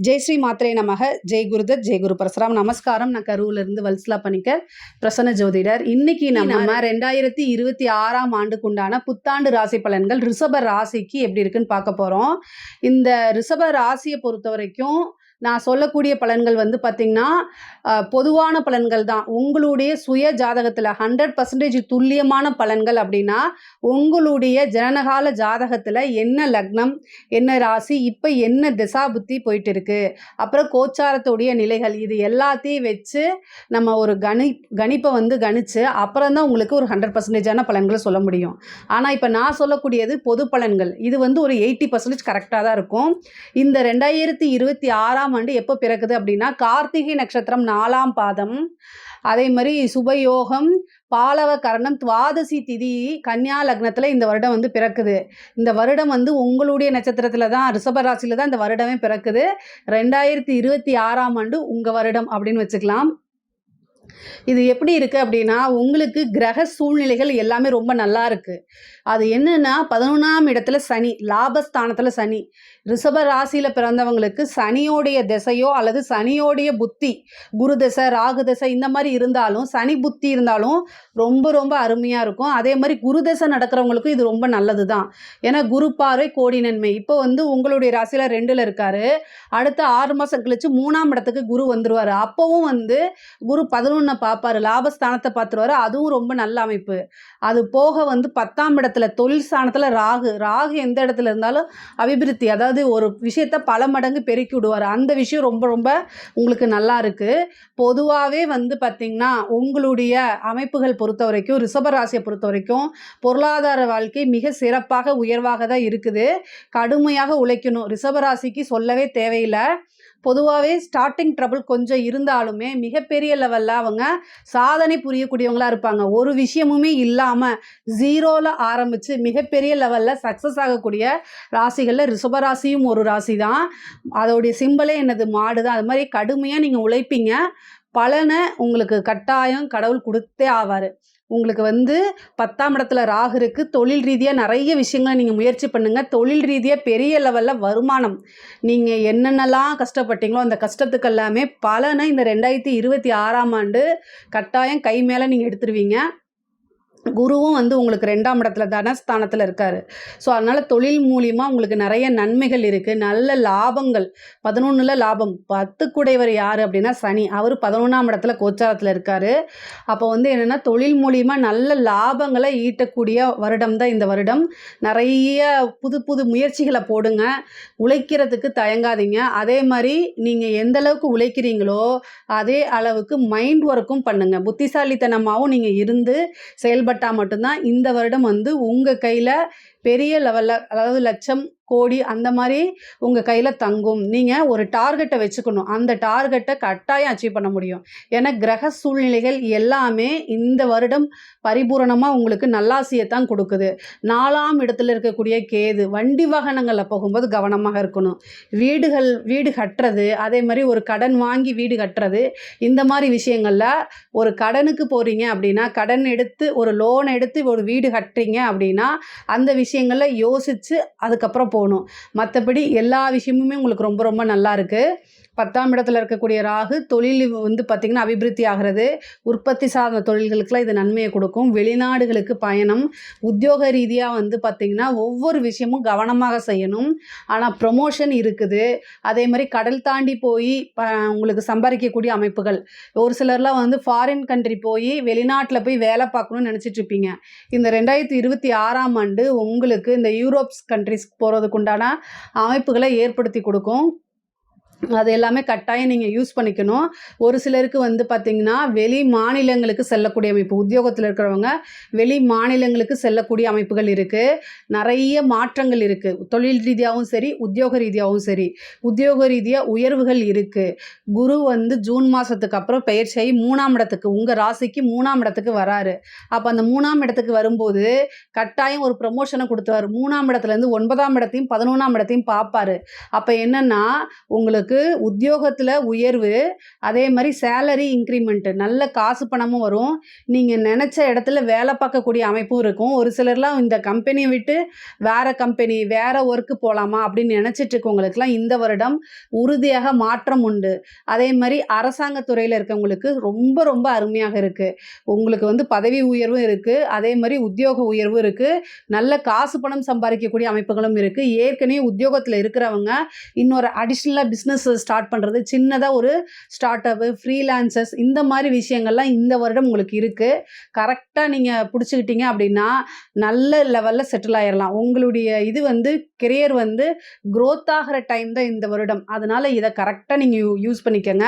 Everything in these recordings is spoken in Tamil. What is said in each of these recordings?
ஜெய் ஸ்ரீ மாத்ரே நமக. ஜெய் குருதத், ஜெய் குரு பரசுராம். நமஸ்காரம். நான் கரூர்லேருந்து வல்சலா பணிக்கர், பிரசன்ன ஜோதிடர். இன்னைக்கு நம்ம 2026ஆம் ஆண்டுக்குண்டான புத்தாண்டு ராசி பலன்கள் ரிஷப ராசிக்கு எப்படி இருக்குன்னு பார்க்க போகிறோம். இந்த ரிஷப ராசியை பொறுத்த வரைக்கும் நான் சொல்லக்கூடிய பலன்கள் பார்த்திங்கன்னா பொதுவான பலன்கள் தான். உங்களுடைய சுய ஜாதகத்தில் 100% துல்லியமான பலன்கள் அப்படின்னா உங்களுடைய ஜனனகால ஜாதகத்தில் என்ன லக்னம், என்ன ராசி, இப்போ என்ன திசா புத்தி போயிட்டு இருக்கு, அப்புறம் கோச்சாரத்துடைய நிலைகள், இது எல்லாத்தையும் வச்சு நம்ம ஒரு கணிப்பை கணிச்சு அப்புறம் தான் உங்களுக்கு ஒரு 100%ஆன பலன்களை சொல்ல முடியும். ஆனால் இப்போ நான் சொல்லக்கூடியது பொது பலன்கள். இது ஒரு 80% கரெக்டாக தான் இருக்கும். இந்த 2026ஆம் ஆண்டு எப்போ பிறக்குது அப்படின்னா கார்த்திகை நட்சத்திரம் 4ஆம் பாதம், அதே மாதிரி சுபயோகம், பாலவ கரணம், துவாதசி திதி, கன்னியா லக்னத்தில் இந்த வருடம் பிறக்குது. இந்த வருடம் உங்களுடைய நட்சத்திரத்தில் தான், ரிஷபராசியில் தான் இந்த வருடமே பிறக்குது. 2026ஆம் ஆண்டு உங்கள் வருடம் அப்படின்னு வச்சுக்கலாம். இது எப்படி இருக்குது அப்படின்னா உங்களுக்கு கிரக சூழ்நிலைகள் எல்லாமே ரொம்ப நல்லா இருக்குது. அது என்னன்னா 11ஆம் இடத்துல சனி, லாபஸ்தானத்தில் சனி. ரிஷப ராசியில் பிறந்தவங்களுக்கு சனியோடைய திசையோ அல்லது சனியோடைய புத்தி, குரு திசை, ராகு திசை இந்த மாதிரி இருந்தாலும், சனி புத்தி இருந்தாலும் ரொம்ப ரொம்ப அருமையாக இருக்கும். அதே மாதிரி குரு திசை நடக்கிறவங்களுக்கும் இது ரொம்ப நல்லது தான். ஏன்னா குரு பார்வை கோடி நன்மை. இப்போ உங்களுடைய ராசியில் 2ல் இருக்காரு. அடுத்த 6 மாதம் கழிச்சு 3ஆம் இடத்துக்கு குரு வந்துருவார். அப்போவும் குரு 11 பார்ப்பாரு, லாபஸ்தானத்தை பார்த்துருவாரு. அதுவும் ரொம்ப நல்ல அமைப்பு. அது போக 10ஆம் இடத்துல தொழில் ஸ்தானத்தில் ராகு எந்த இடத்துல இருந்தாலும் அபிவிருத்தி, அதாவது ஒரு விஷயத்த பல மடங்கு பெருக்கி விடுவார். அந்த விஷயம் ரொம்ப ரொம்ப உங்களுக்கு நல்லா இருக்கு. பொதுவாகவே பார்த்தீங்கன்னா உங்களுடைய அமைப்புகள் பொறுத்த வரைக்கும், ரிஷபராசியை பொறுத்த வரைக்கும் பொருளாதார வாழ்க்கை மிக சிறப்பாக உயர்வாக தான் இருக்குது. கடுமையாக உழைக்கணும். ரிஷபராசிக்கு சொல்லவே தேவையில்லை. பொதுவாகவே ஸ்டார்டிங் ட்ரபிள் கொஞ்சம் இருந்தாலுமே மிகப்பெரிய லெவலில் அவங்க சாதனை புரியக்கூடியவங்களாக இருப்பாங்க. ஒரு விஷயமுமே இல்லாமல் 0ல் ஆரம்பித்து மிகப்பெரிய லெவலில் சக்ஸஸ் ஆகக்கூடிய ராசிகளில் ரிஷபராசியும் ஒரு ராசி தான். அதோடைய சிம்பலே என்னது, மாடு தான். அது மாதிரி கடுமையாக நீங்கள் உழைப்பீங்க. பலனை உங்களுக்கு கட்டாயம் கடவுள் கொடுத்தே ஆவார். உங்களுக்கு 10ஆம் இடத்துல ராகு இருக்குது. தொழில் ரீதியாக நிறைய விஷயங்களை நீங்கள் முயற்சி பண்ணுங்கள். தொழில் ரீதியாக பெரிய லெவலில் வருமானம், நீங்கள் என்னென்னலாம் கஷ்டப்பட்டீங்களோ அந்த கஷ்டத்துக்கு எல்லாமே பலனை இந்த 2026ஆம் ஆண்டு கட்டாயம் கை மேலே நீங்கள் எடுத்துருவீங்க. குருவும் உங்களுக்கு 2ஆம் இடத்துல தனஸ்தானத்தில் இருக்கார். ஸோ அதனால் தொழில் மூலியமாக உங்களுக்கு நிறைய நன்மைகள் இருக்குது. நல்ல லாபங்கள், 11ல் லாபம். 10க்குடையவர் யார் அப்படின்னா சனி. அவர் 11ஆம் இடத்துல கோச்சாரத்தில் இருக்கார். அப்போ என்னென்னா தொழில் மூலியமாக நல்ல லாபங்களை ஈட்டக்கூடிய வருடம் தான் இந்த வருடம். நிறைய புது புது முயற்சிகளை போடுங்க. உழைக்கிறதுக்கு தயங்காதீங்க. அதே மாதிரி நீங்கள் எந்த அளவுக்கு உழைக்கிறீங்களோ அதே அளவுக்கு மைண்ட் ஒர்க்கும் பண்ணுங்கள். புத்திசாலித்தனமாகவும் நீங்கள் இருந்து செயல்பட்டால் மட்டும்தான் இந்த வருடம் உங்கள் கையில் பெரிய லெவலில், அதாவது லட்சம், கோடி அந்த மாதிரி உங்கள் கையில் தங்கும். நீங்கள் ஒரு டார்கெட்டை வச்சுக்கணும். அந்த டார்கெட்டை கட்டாயம் அச்சீவ் பண்ண முடியும். ஏன்னா கிரக சூழ்நிலைகள் எல்லாமே இந்த வருடம் பரிபூரணமாக உங்களுக்கு நல்லாசியை தான் கொடுக்குது. 4ஆம் இடத்துல இருக்கக்கூடிய கேது, வண்டி வாகனங்களில் போகும்போது கவனமாக இருக்கணும். வீடு கட்டுறது, அதே மாதிரி ஒரு கடன் வாங்கி வீடு கட்டுறது, இந்த மாதிரி விஷயங்களில் ஒரு கடனுக்கு போகிறீங்க அப்படின்னா, கடன் எடுத்து ஒரு லோன் எடுத்து ஒரு வீடு கட்டுறீங்க அப்படின்னா அந்த விஷயங்களில் யோசித்து அதுக்கப்புறம் போகணும். மற்றபடி எல்லா விஷயமுமே உங்களுக்கு ரொம்ப ரொம்ப நல்லா இருக்குது. 10ஆம் இடத்துல இருக்கக்கூடிய ராகு தொழில் பார்த்திங்கன்னா அபிவிருத்தி ஆகிறது. உற்பத்தி சார்ந்த தொழில்களுக்கெல்லாம் இது நன்மையை கொடுக்கும். வெளிநாடுகளுக்கு பயணம், உத்தியோக ரீதியாக பார்த்திங்கன்னா ஒவ்வொரு விஷயமும் கவனமாக செய்யணும். ஆனால் ப்ரொமோஷன் இருக்குது. அதே மாதிரி கடல் தாண்டி போய் உங்களுக்கு சம்பாதிக்கக்கூடிய அமைப்புகள். ஒரு சிலர்லாம் ஃபாரின் கண்ட்ரி போய் வெளிநாட்டில் போய் வேலை பார்க்கணும்னு நினச்சிட்டு இருப்பீங்க. இந்த 2026ஆம் ஆண்டு உங்களுக்கு இந்த யூரோப்ஸ் கண்ட்ரிஸ் போகிறதுக்குண்டான அமைப்புகளை ஏற்படுத்தி கொடுக்கும். அது எல்லாமே கட்டாயம் நீங்கள் யூஸ் பண்ணிக்கணும். ஒரு சிலருக்கு பார்த்திங்கன்னா வெளி மாநிலங்களுக்கு செல்லக்கூடிய அமைப்பு, உத்தியோகத்தில் இருக்கிறவங்க வெளி மாநிலங்களுக்கு செல்லக்கூடிய அமைப்புகள் இருக்குது. நிறைய மாற்றங்கள் இருக்குது. தொழில் ரீதியாகவும் சரி, உத்தியோக ரீதியாகவும் சரி. உத்தியோக ரீதியாக உயர்வுகள் இருக்குது. குரு ஜூன் மாதத்துக்கு அப்புறம் பெயர்ச்சியாகி 3ஆம் இடத்துக்கு, உங்கள் ராசிக்கு 3ஆம் இடத்துக்கு வராரு. அப்போ அந்த 3ஆம் இடத்துக்கு வரும்போது கட்டாயம் ஒரு ப்ரமோஷனை கொடுத்துருவார். 3ஆம் இடத்துலேருந்து 9ஆம் இடத்தையும் 11ஆம் இடத்தையும் பார்ப்பார். அப்போ என்னென்னா உங்களுக்கு உங்களுக்கு உத்தியோகத்தில் உயர்வு, அதே மாதிரி சேலரி இன்க்ரிமெண்ட்டு, நல்ல காசு பணமும் வரும். நீங்கள் நினச்ச இடத்துல வேலை பார்க்கக்கூடிய அமைப்பும் இருக்கும். ஒரு சிலர்லாம் இந்த கம்பெனியை விட்டு வேறு கம்பெனி, வேறு ஒர்க்கு போகலாமா அப்படின்னு நினச்சிட்டு இருக்கவங்களுக்குலாம் இந்த வருடம் உறுதியாக மாற்றம் உண்டு. அதே மாதிரி அரசாங்க துறையில் இருக்கவங்களுக்கு ரொம்ப ரொம்ப அருமையாக இருக்குது. உங்களுக்கு வந்து பதவி உயர்வும் இருக்குது, அதே மாதிரி உத்தியோக உயர்வும் இருக்குது, நல்ல காசு பணம் சம்பாதிக்கக்கூடிய அமைப்புகளும் இருக்குது. ஏற்கனவே உத்தியோகத்தில் இருக்கிறவங்க இன்னொரு அடிஷ்னலாக பிஸ்னஸ் ஸ்டார்ட் பண்ணுறது, சின்னதாக ஒரு ஸ்டார்ட் அப்பு, ஃப்ரீலான்சர்ஸ், இந்த மாதிரி விஷயங்கள்லாம் இந்த வருடம் உங்களுக்கு இருக்குது. கரெக்டாக நீங்கள் பிடிச்சிக்கிட்டீங்க அப்படின்னா நல்ல லெவலில் செட்டில் ஆயிடலாம். உங்களுடைய இது வந்து கெரியர் வந்து க்ரோத் ஆகிற டைம் தான் இந்த வருடம். அதனால் இதை கரெக்டாக நீங்கள் யூஸ் பண்ணிக்கோங்க.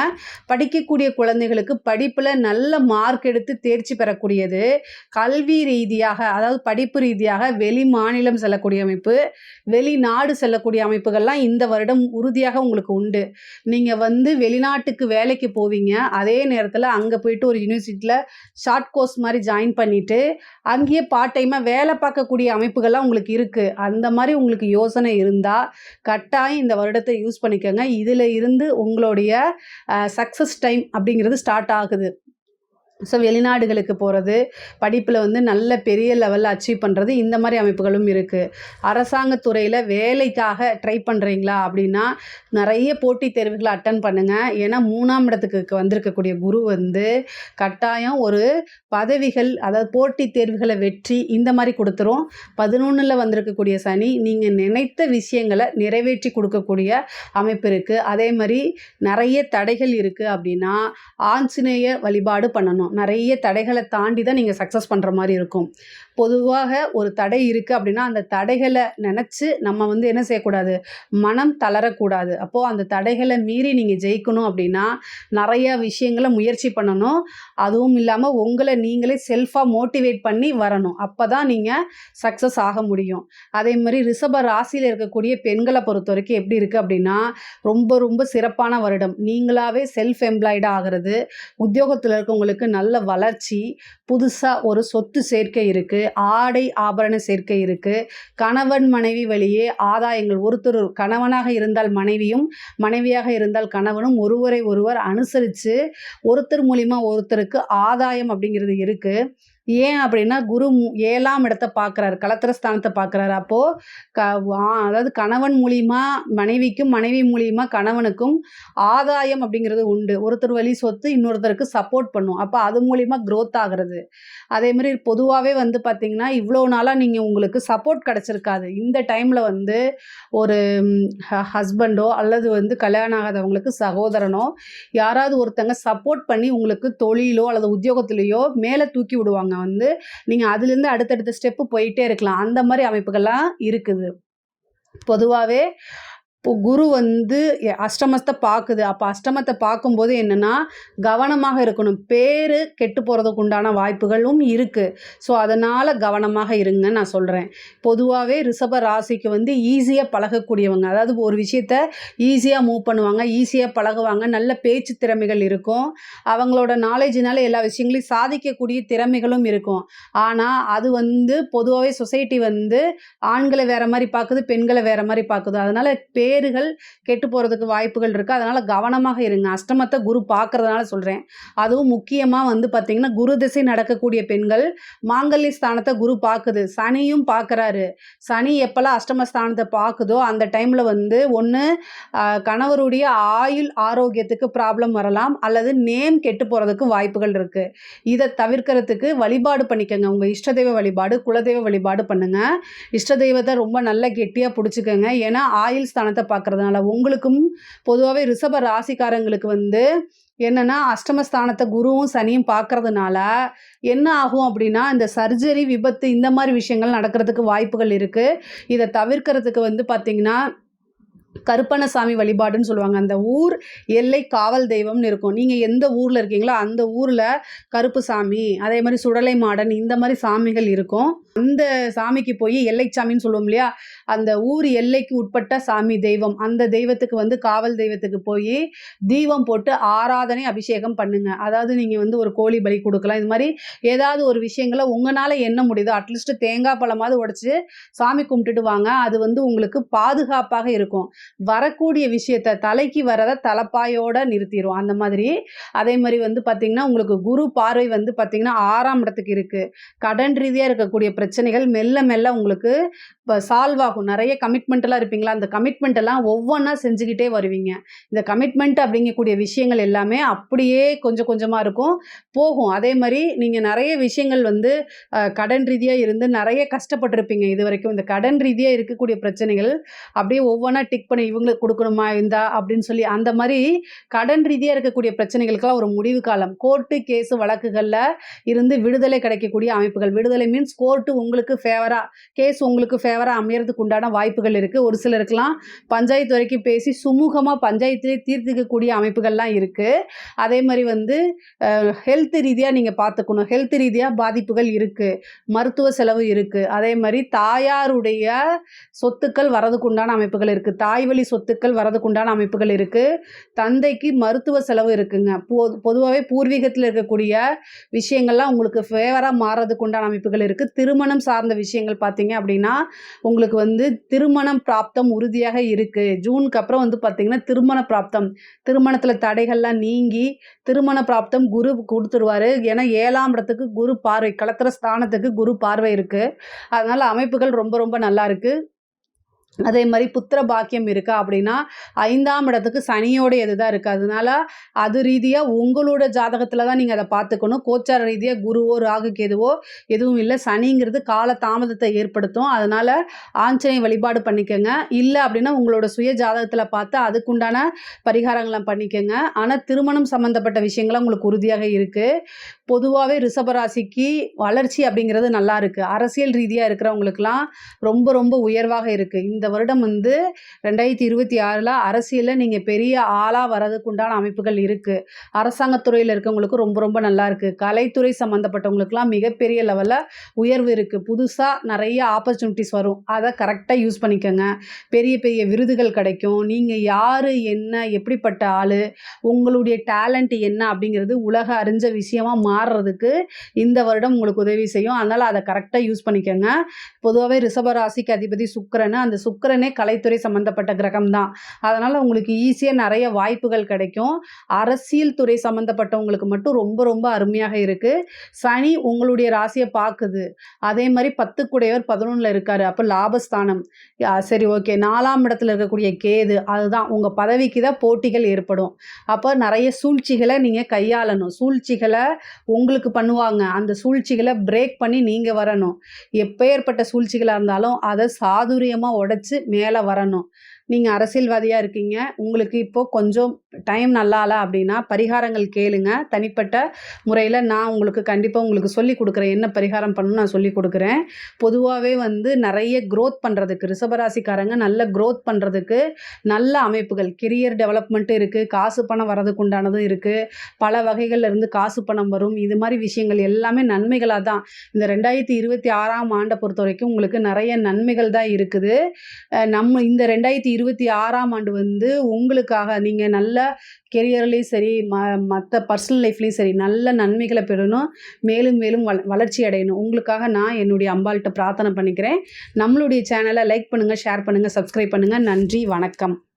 படிக்கக்கூடிய குழந்தைகளுக்கு படிப்பில் நல்ல மார்க் எடுத்து தேர்ச்சி பெறக்கூடியது, கல்வி ரீதியாக அதாவது படிப்பு ரீதியாக வெளி மாநிலம் செல்லக்கூடிய அமைப்பு, வெளிநாடு செல்லக்கூடிய அமைப்புகள்லாம் இந்த வருடம் உறுதியாக உங்களுக்கு உண்டு. நீங்கள் வந்து வெளிநாட்டுக்கு வேலைக்கு போவீங்க, அதே நேரத்தில் அங்கே போயிட்டு ஒரு யூனிவர்சிட்டியில் ஷார்ட் கோர்ஸ் மாதிரி ஜாயின் பண்ணிவிட்டு அங்கேயே பார்ட் டைமாக வேலை பார்க்கக்கூடிய அமைப்புகள்லாம் உங்களுக்கு இருக்குது. அந்த மாதிரி உங்களுக்கு யோசனை இருந்தால் கட்டாயம் இந்த வருடத்தை யூஸ் பண்ணிக்கோங்க. இதில் இருந்து உங்களுடைய சக்ஸஸ் டைம் அப்படிங்கிறது ஸ்டார்ட் ஆகுது. ஸோ வெளிநாடுகளுக்கு போகிறது, படிப்பில் வந்து நல்ல பெரிய லெவலில் அச்சீவ் பண்ணுறது, இந்த மாதிரி அமைப்புகளும் இருக்குது. அரசாங்க துறையில் வேலைக்காக ட்ரை பண்ணுறீங்களா அப்படின்னா நிறைய போட்டித் தேர்வுகளை அட்டன் பண்ணுங்கள். ஏன்னா 3ஆம் இடத்துக்கு வந்திருக்கக்கூடிய குரு வந்து கட்டாயம் ஒரு பதவிகள், அதாவது போட்டித் தேர்வுகளை வெற்றி இந்த மாதிரி கொடுத்துரும். 11ல் வந்திருக்கக்கூடிய சனி நீங்கள் நினைத்த விஷயங்களை நிறைவேற்றி கொடுக்கக்கூடிய அமைப்பு இருக்குது. அதே மாதிரி நிறைய தடைகள் இருக்குது அப்படின்னா ஆஞ்சநேய வழிபாடு பண்ணணும். நிறைய தடைகளை தாண்டி தான் நீங்கள் சக்ஸஸ் பண்ணுற மாதிரி இருக்கும். பொதுவாக ஒரு தடை இருக்குது அப்படின்னா அந்த தடைகளை நினச்சி நம்ம வந்து என்ன செய்யக்கூடாது, மனம் தளரக்கூடாது. அப்போது அந்த தடைகளை மீறி நீங்கள் ஜெயிக்கணும் அப்படின்னா நிறைய விஷயங்களை முயற்சி பண்ணணும். அதுவும் இல்லாமல் உங்களை நீங்களே செல்ஃபாக மோட்டிவேட் பண்ணி வரணும். அப்போ தான் நீங்கள் சக்ஸஸ் ஆக முடியும். அதே மாதிரி ரிஷப ராசியில் இருக்கக்கூடிய பெண்களை பொறுத்த வரைக்கும் எப்படி இருக்குது அப்படின்னா ரொம்ப ரொம்ப சிறப்பான வருடம். நீங்களாகவே செல்ஃப் எம்ப்ளாய்டாக ஆகிறது, உத்தியோகத்தில் இருக்கவங்களுக்கு நல்ல வளர்ச்சி, புதுசாக ஒரு சொத்து சேர்க்கை இருக்குது, ஆடை ஆபரண சேர்க்கை இருக்குது, கணவன் மனைவி வழியே ஆதாயங்கள். ஒருத்தர் கணவனாக இருந்தால் மனைவியும், மனைவியாக இருந்தால் கணவனும் ஒருவரை ஒருவர் அனுசரித்து ஒருத்தர் மூலிமா ஒருத்தருக்கு ஆதாயம் அப்படிங்கிறது இருக்குது. ஏன் அப்படின்னா குரு 7ஆம் இடத்தை பார்க்குறாரு, களத்திரஸ்தானத்தை பார்க்குறாரு. அப்போது அதாவது கணவன் மூலிமா மனைவிக்கும், மனைவி மூலிமா கணவனுக்கும் ஆதாயம் அப்படிங்கிறது உண்டு. ஒருத்தர் வழி சொத்து இன்னொருத்தருக்கு சப்போர்ட் பண்ணும். அப்போ அது மூலிமா க்ரோத் ஆகிறது. அதே மாதிரி பொதுவாகவே வந்து பார்த்திங்கன்னா இவ்வளோ நாளாக நீங்கள் உங்களுக்கு சப்போர்ட் கிடச்சிருக்காது. இந்த டைமில் வந்து ஒரு ஹஸ்பண்டோ அல்லது வந்து கல்யாணம் ஆகாதவங்களுக்கு சகோதரனோ யாராவது ஒருத்தங்க சப்போர்ட் பண்ணி உங்களுக்கு தொழிலோ அல்லது உத்தியோகத்திலேயோ மேலே தூக்கி விடுவாங்க. வந்து நீங்கள் அதுலேருந்து அடுத்தடுத்த ஸ்டெப்பு போயிட்டே இருக்கலாம். அந்த மாதிரி அமைப்புகள்லாம் இருக்குது. பொதுவாகவே இப்போ குரு வந்து அஷ்டமத்தை பார்க்குது. அப்போ அஷ்டமத்தை பார்க்கும்போது என்னென்னா கவனமாக இருக்கணும். பேர் கெட்டு போகிறதுக்கு உண்டான வாய்ப்புகளும் இருக்குது. ஸோ அதனால் கவனமாக இருங்க நான் சொல்கிறேன். பொதுவாகவே ரிஷப ராசிக்கு வந்து ஈஸியாக பழகக்கூடியவங்க, அதாவது ஒரு விஷயத்த ஈஸியாக மூவ் பண்ணுவாங்க, ஈஸியாக பழகுவாங்க, நல்ல பேச்சு திறமைகள் இருக்கும், அவங்களோட நாலேஜினால எல்லா விஷயங்களையும் சாதிக்கக்கூடிய திறமைகளும் இருக்கும். ஆனால் அது வந்து பொதுவாகவே சொசைட்டி வந்து ஆண்களை வேறு மாதிரி பார்க்குது, பெண்களை வேறு மாதிரி பார்க்குது. அதனால் பேறுகள் கெட்டு போகிறதுக்கு வாய்ப்புகள் இருக்குது. அதனால் கவனமாக இருங்க. அஷ்டமத்தை குரு பார்க்குறதுனால சொல்கிறேன். அதுவும் முக்கியமாக வந்து பார்த்திங்கன்னா குரு திசை நடக்கக்கூடிய பெண்கள் மாங்கல்ய ஸ்தானத்தை குரு பார்க்குது, சனியும் பார்க்குறாரு. சனி எப்போல்லாம் அஷ்டமஸ்தானத்தை பார்க்குதோ அந்த டைமில் வந்து ஒன்று கணவருடைய ஆயுள் ஆரோக்கியத்துக்கு ப்ராப்ளம் வரலாம், அல்லது நேம் கெட்டு போகிறதுக்கு வாய்ப்புகள் இருக்குது. இதை தவிர்க்கிறதுக்கு வழிபாடு பண்ணிக்கோங்க. உங்கள் இஷ்ட தெய்வ வழிபாடு, குலதெய்வ வழிபாடு பண்ணுங்கள். இஷ்ட தெய்வத்தை ரொம்ப நல்ல கெட்டியாக பிடிச்சிக்கோங்க. ஏன்னா ஆயுள் ஸ்தானத்தை பார்க்கறதுனால உங்களுக்கும் பொதுவாகவே ரிஷப ராசிக்காரங்களுக்கு வந்து என்னென்னா அஷ்டமஸ்தானத்தை குருவும் சனியும் பார்க்கறதுனால என்ன ஆகும் அப்படின்னா இந்த சர்ஜரி, விபத்து இந்த மாதிரி விஷயங்கள் நடக்கிறதுக்கு வாய்ப்புகள் இருக்குது. இதை தவிர்க்கிறதுக்கு வந்து பார்த்திங்கன்னா கருப்பணசாமி வழிபாடுன்னு சொல்லுவாங்க. அந்த ஊர் எல்லை காவல் தெய்வம்னு இருக்கும். நீங்கள் எந்த ஊரில் இருக்கீங்களோ அந்த ஊரில் கருப்பு சாமி, அதே மாதிரி சுடலை மாடன், இந்த மாதிரி சாமிகள் இருக்கும். அந்த சாமிக்கு போய் எல்லை சாமின்னு சொல்லுவோம் இல்லையா, அந்த ஊர் எல்லைக்கு உட்பட்ட சாமி தெய்வம், அந்த தெய்வத்துக்கு வந்து காவல் தெய்வத்துக்கு போய் தீபம் போட்டு ஆராதனை அபிஷேகம் பண்ணுங்க. அதாவது நீங்கள் வந்து ஒரு கோழி பலி கொடுக்கலாம். இது மாதிரி ஏதாவது ஒரு விஷயங்களை உங்களால் என்ன முடியுதோ அட்லீஸ்ட் தேங்காய் பழமாவது உடைச்சி சாமி கும்பிட்டுட்டு வாங்க. அது வந்து உங்களுக்கு பாதுகாப்பாக இருக்கும். வரக்கூடிய விஷயத்த தலைக்கு வரத தலப்பாயோட நிறுத்திரும். அந்த மாதிரி. அதே மாரி வந்து பார்த்தீங்கன்னா, உங்களுக்கு குரு பார்வை வந்து பார்த்தீங்கன்னா 6ஆம் இடத்துக்கு இருக்கு. கடன் ரீதியா இருக்கக்கூடிய பிரச்சனைகள் மெல்ல மெல்ல உங்களுக்கு இப்ப சால்வ் ஆகும். நெறைய கமிட்மெண்ட்லாம் இருப்பீங்களா, அந்த கமிட்மெண்ட் எல்லாம் ஒவ்வொன்னா செஞ்சுகிட்டே வருவீங்க. இந்த கமிட்மெண்ட் அப்படிங்கக்கூடிய விஷயங்கள் எல்லாமே அப்படியே கொஞ்சம் கொஞ்சமா இருக்கும், போகும். அதே மாரி நீங்க நெறைய விஷயங்கள் வந்து கடன் ரீதியா இருந்து நெறைய கஷ்டப்பட்டுருப்பீங்க இதுவரைக்கும். இந்த கடன் ரீதியா இருக்கக்கூடிய பிரச்சனைகள் அப்படியே ஒவ்வொன்னா டிக் பண்ணி இவங்களுக்கு குடுக்கணுமா, இந்தா அப்படின்னு சொல்லி அந்த மாரி கடன் ரீதியா இருக்கக்கூடிய பிரச்சனைகளுக்கெல்லாம் ஒரு முடிவு காலம். கோர்ட்டு, கேஸ் வழக்குகள்ல இருந்து விடுதலை கிடைக்கக்கூடிய அமைப்புகள். விடுதலை மீன்ஸ் கோர்ட் உங்களுக்கு ஃபேவரா, கேஸ் உங்களுக்கு ஃபேவரா அமையறதுக்கு உண்டான வாய்ப்புகள் இருக்கு. ஒரு சிலருக்குலாம் பஞ்சாயத்து வரைக்கும் பேசி சுமூகமா பஞ்சாயத்திலே தீர்த்துக்கக்கூடிய அமைப்புகள்லாம் இருக்கு. அதே மாரி வந்து ஹெல்த் ரீதியா நீங்க பார்த்துக்கணும். ஹெல்த் ரீதியா பாதிப்புகள் இருக்கு. மருத்துவ செலவு இருக்கு. அதே மாரி தாயாருடைய சொத்துக்கள் வரதுக்கு உண்டான அமைப்புகள் இருக்கு. தாய் வழி சொத்துக்கள் வரதுக்கு உண்டான அமைப்புகள் இருக்கு. தந்தைக்கு மருத்துவ செலவு இருக்குங்க. பொதுவாவே பூர்வீகத்துல இருக்கக்கூடிய விஷயங்கள்லாம் உங்களுக்கு ஃபேவரா மாறுறதுக்கு உண்டான அமைப்புகள் இருக்கு. திருமணம் சார்ந்த விஷயங்கள் பார்த்தீங்க அப்படின்னா, உங்களுக்கு வந்து திருமணம் பிராப்தம் உறுதியாக இருக்கு. ஜூனுக்கு அப்புறம் வந்து பார்த்தீங்கன்னா, திருமண பிராப்தம். திருமணத்தில தடைகள்லாம் நீங்கி, திருமண பிராப்தம் குரு குடுத்துருவாரு. ஏன்னா 7ஆம் இடத்துக்கு குரு பார்வை, களத்திர ஸ்தானத்துக்கு குரு பார்வை இருக்கு. அதனால அமைப்புகள் ரொம்ப ரொம்ப நல்லா இருக்கு. அதே மாரி புத்திர பாக்கியம் இருக்கா அப்படின்னா, 5ஆம் இடத்துக்கு சனியோட தான் இருக்கு. அதனால அது ரீதியா உங்களோட ஜாதகத்தில தான் நீங்க அத பார்த்துக்கணும். கோச்சார ரீதியா குருவோ, ராகு, கேதுவோ எதுவும் இல்ல. சனிங்கிறது கால தாமதத்தை ஏற்படுத்தும். அதனால ஆஞ்சநேய வழிபாடு பண்ணிக்கங்க. இல்ல அப்படின்னா உங்களோட சுய ஜாதகத்தில பார்த்து அதுக்குண்டான பரிகாரங்கள பண்ணிக்கங்க. ஆனா திருமணம் சம்மந்தப்பட்ட விஷயங்கள்லாம் உங்களுக்கு உறுதியாக இருக்கு. பொதுவாவே ரிஷபராசிக்கு வளர்ச்சி அப்படிங்கிறது நல்லா இருக்கு. அரசியல் ரீதியா இருக்கிறவங்களுக்குலாம் ரொம்ப ரொம்ப உயர்வாக இருக்கு. இந்த வருடம் வந்து 2026ல அரசியல்ல நீங்க பெரிய ஆளா வரதுக்கு உண்டான அமைப்புகள் இருக்கு. அரசாங்கத் துறையில இருக்கவங்களுக்கு ரொம்ப ரொம்ப நல்லா இருக்கு. கலைத்துறை சம்மந்தப்பட்டவங்களுக்குலாம் மிகப்பெரிய லெவல்ல உயர்வு இருக்கு. புதுசா நெறைய ஆப்பர்ச்சுனிட்டீஸ் வரும். அத கரெக்ட்டா யூஸ் பண்ணிக்கங்க. பெரிய பெரிய விருதுகள் கிடைக்கும். நீங்க யாரு, என்ன, எப்படிப்பட்ட ஆளு, உங்களுடைய டேலண்ட் என்ன அப்படிங்கிறது உலக அறிஞ்ச விஷயமா மாறுறதுக்கு இந்த வருடம் உங்களுக்கு உதவி செய்யும். அதனால அத கரெக்ட்டா யூஸ் பண்ணிக்கங்க. பொதுவாவே ரிஷப ராசிக்கு அதிபதி சுக்கிரன். அந்த சுக்கிரனே கலைத்துறை சம்மந்தப்பட்ட கிரகம் தான். அதனால உங்களுக்கு ஈஸியா நெறைய வாய்ப்புகள் கிடைக்கும். அரசியல் துறை சம்மந்தப்பட்டவங்களுக்கு மட்டும் ரொம்ப ரொம்ப அருமையாக இருக்கு. சனி உங்களுடைய ராசிய பாக்குது. அதே மாரி 10 குடையவர் 11ல இருக்காரு. அப்ப லாபஸ்தானம். சரி ஓகே. 4ஆம் இடத்துல இருக்கக்கூடிய கேது, அதுதான் உங்க பதவிக்கு தான் போட்டிகள் ஏற்படும். அப்ப நெறைய சூழ்ச்சிகள நீங்க கையாளணும். சூழ்ச்சிகள உங்களுக்கு பண்ணுவாங்க. அந்த சூழ்ச்சிகள பிரேக் பண்ணி நீங்க வரணும். எப்பேர்ப்பட்ட சூழ்ச்சிகளா இருந்தாலும் அத சாதுரியமா உடைச்சு மேல வரணும். நீங்க அரசியல்வாதியா இருக்கீங்க. உங்களுக்கு இப்போ கொஞ்சம் டைம் நல்லா இல்ல அப்படின்னா, பரிகாரங்கள் கேளுங்க. தனிப்பட்ட முறையில நான் உங்களுக்கு கண்டிப்பா உங்களுக்கு சொல்லிக் குடுக்குறேன். என்ன பரிகாரம் பண்ணணும்னு நான் சொல்லிக் குடுக்குறேன். பொதுவாவே வந்து நெறைய குரோத் பண்றதுக்கு ரிஷபராசிக்காரங்க நல்ல குரோத் பண்றதுக்கு நல்ல அமைப்புகள், கெரியர் டெவலப்மெண்ட் இருக்கு. காசு பணம் வரதுக்கு உண்டானதும் இருக்கு. பல வகைகள்ல இருந்து காசு பணம் வரும். இது மாரி விஷயங்கள் எல்லாமே நன்மைகளா தான். இந்த 2026ஆம் ஆண்ட பொறுத்தவரைக்கும் உங்களுக்கு நெறைய நன்மைகள் தான் இருக்குது. நம்ம இந்த 2026ஆம் ஆண்டு வந்து உங்களுக்காக நீங்க நல்ல கெரியர்லயும் சரி, மத்த பர்சனல் லைஃப்லயும் சரி நல்ல நன்மைகள பெறணும். மேலும் மேலும் வளர்ச்சி அடையணும். உங்களுக்காக நான் என்னுடைய அம்பாள்ட்ட பிரார்த்தனை பண்ணிக்கிறேன். நம்மளுடைய சேனல லைக் பண்ணுங்க, ஷேர் பண்ணுங்க, சப்ஸ்கிரைப் பண்ணுங்க. நன்றி, வணக்கம்.